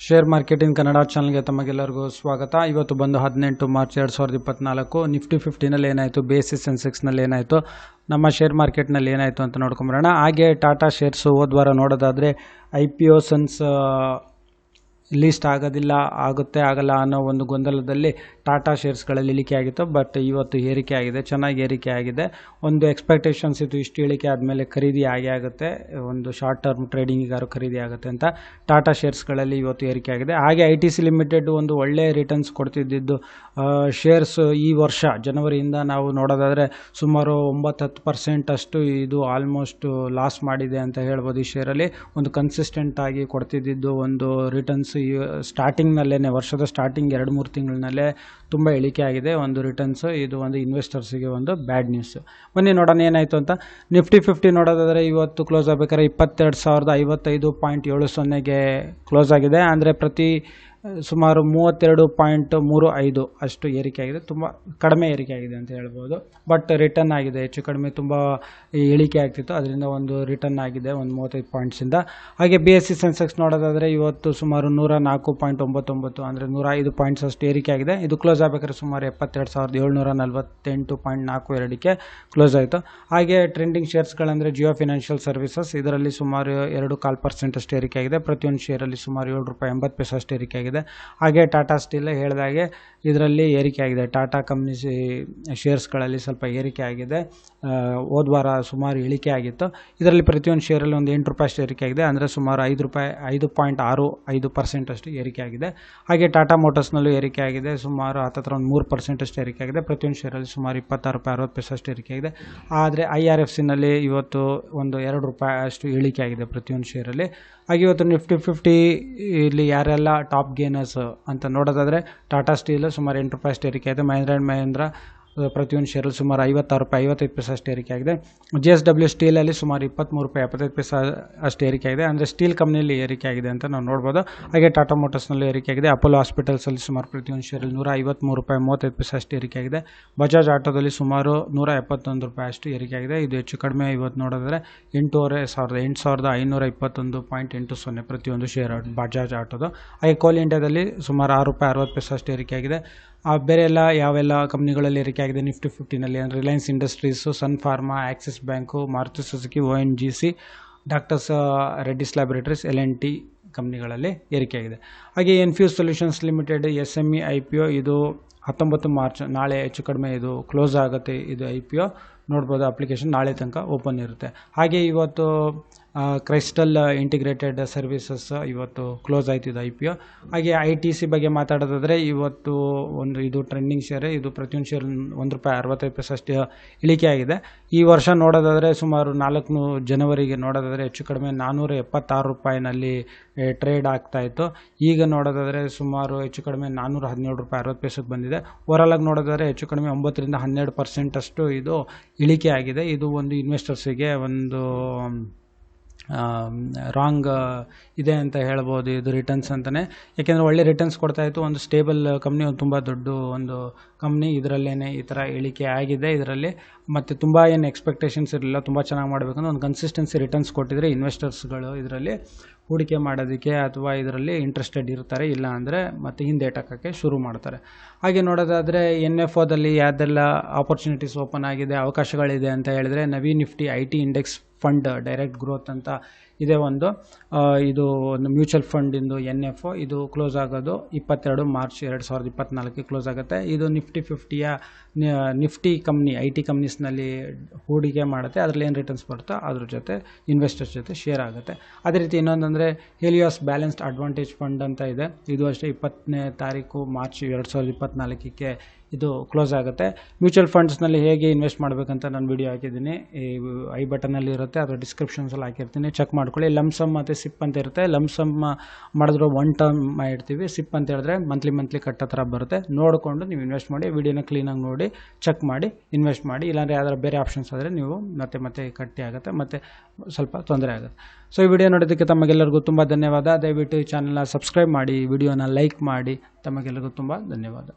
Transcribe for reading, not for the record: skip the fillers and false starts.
Share marketing Kannada ಚಾನಲ್ಗೆ ತಮಗೆಲ್ಲರಿಗೂ ಸ್ವಾಗತ. ಇವತ್ತು ಬಂದು 18 ಮಾರ್ಚ್ 2024 ನಿಫ್ಟಿ 50ನಲ್ಲಿ ಏನಾಯಿತು, BSE ಸೆನ್ಸೆಕ್ಸ್ನಲ್ಲಿ ಏನಾಯಿತು, ನಮ್ಮ ಶೇರ್ ಮಾರ್ಕೆಟ್ನಲ್ಲಿ ಏನಾಯಿತು ಅಂತ ನೋಡ್ಕೊಂಬರೋಣ. ಹಾಗೆ ಟಾಟಾ ಶೇರ್ಸು ಹೋದ್ವಾರ ನೋಡೋದಾದರೆ IPO ಸನ್ಸ್ ಲೀಸ್ಟ್ ಆಗೋದಿಲ್ಲ, ಆಗುತ್ತೆ ಆಗಲ್ಲ ಅನ್ನೋ ಒಂದು ಗೊಂದಲದಲ್ಲಿ ಟಾಟಾ ಶೇರ್ಸ್ಗಳಲ್ಲಿ ಇಳಿಕೆ ಆಗಿತ್ತು. ಬಟ್ ಇವತ್ತು ಏರಿಕೆ ಆಗಿದೆ, ಚೆನ್ನಾಗಿ ಏರಿಕೆ ಆಗಿದೆ. ಒಂದು ಎಕ್ಸ್ಪೆಕ್ಟೇಷನ್ಸ್ ಇತ್ತು, ಇಷ್ಟು ಇಳಿಕೆ ಆದಮೇಲೆ ಖರೀದಿ ಆಗೇ ಆಗುತ್ತೆ, ಒಂದು ಶಾರ್ಟ್ ಟರ್ಮ್ ಟ್ರೇಡಿಂಗಿಗಾರು ಖರೀದಿ ಆಗುತ್ತೆ ಅಂತ. ಟಾಟಾ ಶೇರ್ಸ್ಗಳಲ್ಲಿ ಇವತ್ತು ಏರಿಕೆ ಆಗಿದೆ. ಹಾಗೆ ITC ಲಿಮಿಟೆಡ್ ಒಂದು ಒಳ್ಳೆಯ ರಿಟರ್ನ್ಸ್ ಕೊಡ್ತಿದ್ದಿದ್ದು ಶೇರ್ಸ್ ಈ ವರ್ಷ ಜನವರಿಯಿಂದ ನಾವು ನೋಡೋದಾದರೆ ಸುಮಾರು 9-10% ಅಷ್ಟು ಇದು ಆಲ್ಮೋಸ್ಟ್ ಲಾಸ್ ಮಾಡಿದೆ ಅಂತ ಹೇಳ್ಬೋದು. ಈ ಶೇರಲ್ಲಿ ಒಂದು ಕನ್ಸಿಸ್ಟೆಂಟ್ ಆಗಿ ಕೊಡ್ತಿದ್ದಿದ್ದು ಒಂದು ರಿಟರ್ನ್ಸ್ ಸ್ಟಾರ್ಟಿಂಗ್ನಲ್ಲೇ, ವರ್ಷದ ಸ್ಟಾರ್ಟಿಂಗ್ 2-3 ತಿಂಗಳಿನಲ್ಲೇ ತುಂಬ ಇಳಿಕೆ ಆಗಿದೆ ಒಂದು ರಿಟರ್ನ್ಸ್. ಇದು ಒಂದು ಇನ್ವೆಸ್ಟರ್ಸಿಗೆ ಒಂದು ಬ್ಯಾಡ್ ನ್ಯೂಸ್. ಬನ್ನಿ ನೋಡೋಣ ಏನಾಯಿತು ಅಂತ. ನಿಫ್ಟಿ 50 ನೋಡೋದಾದರೆ ಇವತ್ತು ಕ್ಲೋಸ್ ಆಗಬೇಕಾದ್ರೆ 22,055.70ಗೆ ಕ್ಲೋಸ್ ಆಗಿದೆ. ಅಂದರೆ ಪ್ರತಿ ಸುಮಾರು 32.35 ಅಷ್ಟು ಏರಿಕೆ ಆಗಿದೆ. ತುಂಬ ಕಡಿಮೆ ಏರಿಕೆ ಆಗಿದೆ ಅಂತ ಹೇಳ್ಬೋದು. ಬಟ್ ರಿಟರ್ನ್ ಆಗಿದೆ, ಹೆಚ್ಚು ಕಡಿಮೆ ತುಂಬ ಇಳಿಕೆ ಆಗ್ತಿತ್ತು, ಅದರಿಂದ ಒಂದು ರಿಟರ್ನ್ ಆಗಿದೆ ಒಂದು 35 ಪಾಯಿಂಟ್ಸಿಂದ. ಹಾಗೆ BSE ಸೆನ್ಸೆಕ್ಸ್ ನೋಡೋದಾದರೆ ಇವತ್ತು ಸುಮಾರು 104.99 ಅಂದರೆ 105 ಪಾಯಿಂಟ್ಸ್ ಅಷ್ಟು ಏರಿಕೆ ಆಗಿದೆ. ಇದು ಕ್ಲೋಸ್ ಆಗಬೇಕಾದ್ರೆ ಸುಮಾರು 72,748.42ಕ್ಕೆ ಕ್ಲೋಸ್ ಆಯಿತು. ಹಾಗೆ ಟ್ರೆಂಡಿಂಗ್ ಶೇರ್ಸ್ಗಳಂದರೆ ಜಿಯೋ ಫಿನಾನ್ಷಿಯಲ್ ಸರ್ವಿಸಸ್, ಇದರಲ್ಲಿ ಸುಮಾರು 2.25% ಅಷ್ಟು ಏರಿಕೆ ಆಗಿದೆ. ಪ್ರತಿಯೊಂದು ಶೇರಲ್ಲಿ ಸುಮಾರು ₹7.80 ಅಷ್ಟು ಏರಿಕೆ ಆಗಿದೆ. ಹಾಗೆ ಟಾಟಾ ಸ್ಟೀಲ್ ಹೇಳಿದಾಗೆ ಇದರಲ್ಲಿ ಏರಿಕೆ ಆಗಿದೆ. ಟಾಟಾ ಕಂಪ್ನಿ ಶೇರ್ಸ್ಗಳಲ್ಲಿ ಸ್ವಲ್ಪ ಏರಿಕೆ ಆಗಿದೆ. ಹೋದ್ವಾರ ಸುಮಾರು ಇಳಿಕೆ ಆಗಿತ್ತು. ಇದರಲ್ಲಿ ಪ್ರತಿಯೊಂದು ಶೇರಲ್ಲಿ ಒಂದು ₹8 ಅಷ್ಟು ಏರಿಕೆ ಆಗಿದೆ. ಅಂದರೆ ಸುಮಾರು ₹5.65% ಅಷ್ಟು ಏರಿಕೆ ಆಗಿದೆ. ಹಾಗೆ ಟಾಟಾ ಮೋಟರ್ಸ್ನಲ್ಲೂ ಏರಿಕೆ ಆಗಿದೆ, ಸುಮಾರು ಹತ್ತಿರ ಒಂದು 3% ಅಷ್ಟು ಏರಿಕೆ ಆಗಿದೆ. ಪ್ರತಿಯೊಂದು ಶೇರಲ್ಲಿ ಸುಮಾರು ₹26.60 ಅಷ್ಟು ಏರಿಕೆ ಆಗಿದೆ. ಆದರೆ IRFCನಲ್ಲಿ ಇವತ್ತು ಒಂದು ₹2 ಅಷ್ಟು ಇಳಿಕೆ ಆಗಿದೆ ಪ್ರತಿಯೊಂದು ಶೇರಲ್ಲಿ. ಹಾಗೆ ಇವತ್ತು ನಿಫ್ಟಿ 50 ಇಲ್ಲಿ ಯಾರೆಲ್ಲ ಟಾಪ್ ಗೇನರ್ಸ್ ಅಂತ ನೋಡೋದಾದರೆ ಟಾಟಾ ಸ್ಟೀಲ್ ಸುಮಾರು ₹8 ಅಷ್ಟು ಏರಿಕೆ ಆಗಿದೆ. ಮಹೀಂದ್ರ ಆ್ಯಂಡ್ ಮಹೀಂದ್ರ ಪ್ರತಿಯೊಂದು ಶೇರಲ್ಲಿ ಸುಮಾರು ₹56.55 ಅಷ್ಟು ಏರಿಕೆ ಆಗಿದೆ. JSW ಸ್ಟೀಲಲ್ಲಿ ಸುಮಾರು ₹23.75 ಅಷ್ಟು ಏರಿಕೆ ಆಗಿದೆ. ಅಂದರೆ ಸ್ಟೀಲ್ ಕಂಪ್ನಿಯಲ್ಲಿ ಏರಿಕೆ ಆಗಿದೆ ಅಂತ ನಾವು ನೋಡ್ಬೋದು. ಹಾಗೆ ಟಾಟಾ ಮೋಟರ್ಸ್ನಲ್ಲಿ ಏರಿಕೆ ಆಗಿದೆ. ಅಪೋಲೋ ಹಾಸ್ಪಿಟಲ್ಸಲ್ಲಿ ಸುಮಾರು ಪ್ರತಿಯೊಂದು ಶೇರಲ್ಲಿ ₹153.35 ಅಷ್ಟು ಏರಿಕೆ ಆಗಿದೆ. ಬಜಾಜ್ ಆಟೋದಲ್ಲಿ ಸುಮಾರು ₹171 ಅಷ್ಟು ಏರಿಕೆ ಆಗಿದೆ. ಇದು ಹೆಚ್ಚು ಕಡಿಮೆ ಇವತ್ತು ನೋಡೋದಾದರೆ 8,521.80 ಪ್ರತಿಯೊಂದು ಶೇರ್ ಬಜಾಜ್ ಆಟೋದು. ಹಾಗೆ ಕೋಲ್ ಇಂಡಿಯಾದಲ್ಲಿ ಸುಮಾರು ₹6.60 ಅಷ್ಟು ಏರಿಕೆ ಆಗಿದೆ. ಬೇರೆ ಎಲ್ಲ ಯಾವೆಲ್ಲ ಕಂಪ್ನಿಗಳಲ್ಲಿ ಏರಿಕೆ ಆಗಿದೆ ನಿಫ್ಟಿ 50ನಲ್ಲಿ ಅಂದರೆ Reliance Industries, Sun Pharma, Axis Bank, Maruti Suzuki, ONGC, doctors Reddy's Laboratories, L&T ಕಂಪ್ನಿಗಳಲ್ಲಿ ಏರಿಕೆ ಆಗಿದೆ. ಹಾಗೆ Enfuse Solutions Limited SME IPO ಇದು 19 ಮಾರ್ಚ್ ನಾಳೆ ಹೆಚ್ಚು ಕಡಿಮೆ ಇದು ಕ್ಲೋಸ್ ಆಗುತ್ತೆ. ಇದು IPO ನೋಡ್ಬೋದು, ಅಪ್ಲಿಕೇಶನ್ ನಾಳೆ ತನಕ ಓಪನ್ ಇರುತ್ತೆ. ಹಾಗೆ ಇವತ್ತು ಕ್ರೈಸ್ಟಲ್ ಇಂಟಿಗ್ರೇಟೆಡ್ ಸರ್ವಿಸಸ್ ಇವತ್ತು ಕ್ಲೋಸ್ ಆಯ್ತು, ಇದು IPO. ಹಾಗೆ ITC ಬಗ್ಗೆ ಮಾತಾಡೋದಾದರೆ ಇವತ್ತು ಒಂದು ಇದು ಟ್ರೆಂಡಿಂಗ್ ಶೇರ್, ಇದು ಪ್ರತಿಯೊಂದು ಶೇರ್ ₹1.65 ಅಷ್ಟು ಇಳಿಕೆ ಆಗಿದೆ. ಈ ವರ್ಷ ನೋಡೋದಾದರೆ ಸುಮಾರು 4 ಜನವರಿಗೆ ನೋಡೋದಾದರೆ ಹೆಚ್ಚು ಕಡಿಮೆ ₹476ನಲ್ಲಿ ಟ್ರೇಡ್ ಆಗ್ತಾಯಿತ್ತು. ಈಗ ನೋಡೋದಾದರೆ ಸುಮಾರು ಹೆಚ್ಚು ಕಡಿಮೆ ₹417.60 ಬಂದಿದೆ. ಓವರಾಲಾಗಿ ನೋಡೋದಾದರೆ ಹೆಚ್ಚು ಕಡಿಮೆ 9-12% ಅಷ್ಟು ಇದು ಇಳಿಕೆ ಆಗಿದೆ. ಇದು ಒಂದು ಇನ್ವೆಸ್ಟರ್ಸಿಗೆ ಒಂದು ರಾಂಗ್ ಇದೆ ಅಂತ ಹೇಳ್ಬೋದು ಇದು ರಿಟರ್ನ್ಸ್ ಅಂತಲೇ. ಯಾಕೆಂದರೆ ಒಳ್ಳೆ ರಿಟರ್ನ್ಸ್ ಕೊಡ್ತಾಯಿತ್ತು, ಒಂದು ಸ್ಟೇಬಲ್ ಕಂಪ್ನಿ, ಒಂದು ತುಂಬ ದೊಡ್ಡ ಒಂದು ಕಂಪ್ನಿ, ಇದರಲ್ಲೇ ಈ ಥರ ಇಳಿಕೆ ಆಗಿದೆ. ಇದರಲ್ಲಿ ಮತ್ತು ತುಂಬ ಏನು ಎಕ್ಸ್ಪೆಕ್ಟೇಷನ್ಸ್ ಇರಲಿಲ್ಲ, ತುಂಬ ಚೆನ್ನಾಗಿ ಮಾಡಬೇಕಂದ್ರೆ ಒಂದು ಕನ್ಸಿಸ್ಟೆನ್ಸಿ ರಿಟರ್ನ್ಸ್ ಕೊಟ್ಟಿದ್ರೆ ಇನ್ವೆಸ್ಟರ್ಸ್ಗಳು ಇದರಲ್ಲಿ ಹೂಡಿಕೆ ಮಾಡೋದಕ್ಕೆ ಅಥವಾ ಇದರಲ್ಲಿ ಇಂಟ್ರೆಸ್ಟೆಡ್ ಇರ್ತಾರೆ. ಇಲ್ಲ ಅಂದರೆ ಮತ್ತು ಹಿಂದೆ ಟಕ್ಕಕ್ಕೆ ಶುರು ಮಾಡ್ತಾರೆ. ಹಾಗೆ ನೋಡೋದಾದರೆ NFOದಲ್ಲಿ ಯಾವುದೆಲ್ಲ ಆಪರ್ಚುನಿಟೀಸ್ ಓಪನ್ ಆಗಿದೆ, ಅವಕಾಶಗಳಿದೆ ಅಂತ ಹೇಳಿದರೆ Naveen Nifty IT index fund direct growth ಅಂತ ಇದೆ ಒಂದು, ಇದು ಒಂದು ಮ್ಯೂಚುವಲ್ ಫಂಡಿಂದು NFO. ಇದು ಕ್ಲೋಸ್ ಆಗೋದು 22 ಮಾರ್ಚ್ 2024ಕ್ಕೆ ಕ್ಲೋಸ್ ಆಗುತ್ತೆ. ಇದು ನಿಫ್ಟಿ 50ಯ ನಿಫ್ಟಿ ಕಂಪ್ನಿ IT ಕಂಪ್ನೀಸ್ನಲ್ಲಿ ಹೂಡಿಕೆ ಮಾಡುತ್ತೆ. ಅದರಲ್ಲಿ ಏನು ರಿಟರ್ನ್ಸ್ ಬರುತ್ತೋ ಅದ್ರ ಜೊತೆ ಇನ್ವೆಸ್ಟರ್ಸ್ ಜೊತೆ ಶೇರ್ ಆಗುತ್ತೆ. ಅದೇ ರೀತಿ ಇನ್ನೊಂದಂದರೆ ಹೆಲಿಯಾಸ್ ಬ್ಯಾಲೆನ್ಸ್ಡ್ ಅಡ್ವಾಂಟೇಜ್ ಫಂಡ್ ಅಂತ ಇದೆ. ಇದು ಅಷ್ಟೇ 20 ಮಾರ್ಚ್ 2024ಕ್ಕೆ ಇದು ಕ್ಲೋಸ್ ಆಗುತ್ತೆ. ಮ್ಯೂಚುವಲ್ ಫಂಡ್ಸ್ನಲ್ಲಿ ಹೇಗೆ ಇನ್ವೆಸ್ಟ್ ಮಾಡಬೇಕಂತ ನಾನು ವಿಡಿಯೋ ಹಾಕಿದ್ದೀನಿ, ಈ ಐ ಬಟನಲ್ಲಿ ಇರುತ್ತೆ, ಅದರ ಡಿಸ್ಕ್ರಿಪ್ಷನ್ಸಲ್ಲಿ ಹಾಕಿರ್ತೀನಿ, ಚೆಕ್ ಮಾಡ್ಕೊಳ್ಳಿ. ಲಮ್ಸಮ್ ಮತ್ತು ಸಿಪ್ ಅಂತ ಇರುತ್ತೆ. ಲಮ್ಸಮ್ ಮಾಡಿದ್ರು 1 ಟರ್ಮ್ ಮಾಡಿರ್ತೀವಿ, ಸಿಪ್ ಅಂತ ಹೇಳಿದ್ರೆ ಮಂತ್ಲಿ ಕಟ್ಟೋ ಥರ ಬರುತ್ತೆ. ನೋಡಿಕೊಂಡು ನೀವು ಇನ್ವೆಸ್ಟ್ ಮಾಡಿ, ವಿಡಿಯೋನ ಕ್ಲೀನಾಗಿ ನೋಡಿ ಚೆಕ್ ಮಾಡಿ ಇನ್ವೆಸ್ಟ್ ಮಾಡಿ. ಇಲ್ಲಾಂದರೆ ಯಾವ್ದಾರು ಬೇರೆ ಆಪ್ಷನ್ಸ್ ಆದರೆ ನೀವು ಮತ್ತೆ ಕಟ್ಟಿ ಆಗುತ್ತೆ, ಮತ್ತು ಸ್ವಲ್ಪ ತೊಂದರೆ ಆಗುತ್ತೆ. ಸೊ ಈ ವಿಡಿಯೋ ನೋಡೋದಕ್ಕೆ ತಮಗೆಲ್ಲರಿಗೂ ತುಂಬ ಧನ್ಯವಾದ. ದಯವಿಟ್ಟು ಈ ಚಾನಲ್ನ ಸಬ್ಸ್ಕ್ರೈಬ್ ಮಾಡಿ, ವಿಡಿಯೋನ ಲೈಕ್ ಮಾಡಿ. ತಮಗೆಲ್ಲರಿಗೂ ತುಂಬ ಧನ್ಯವಾದ.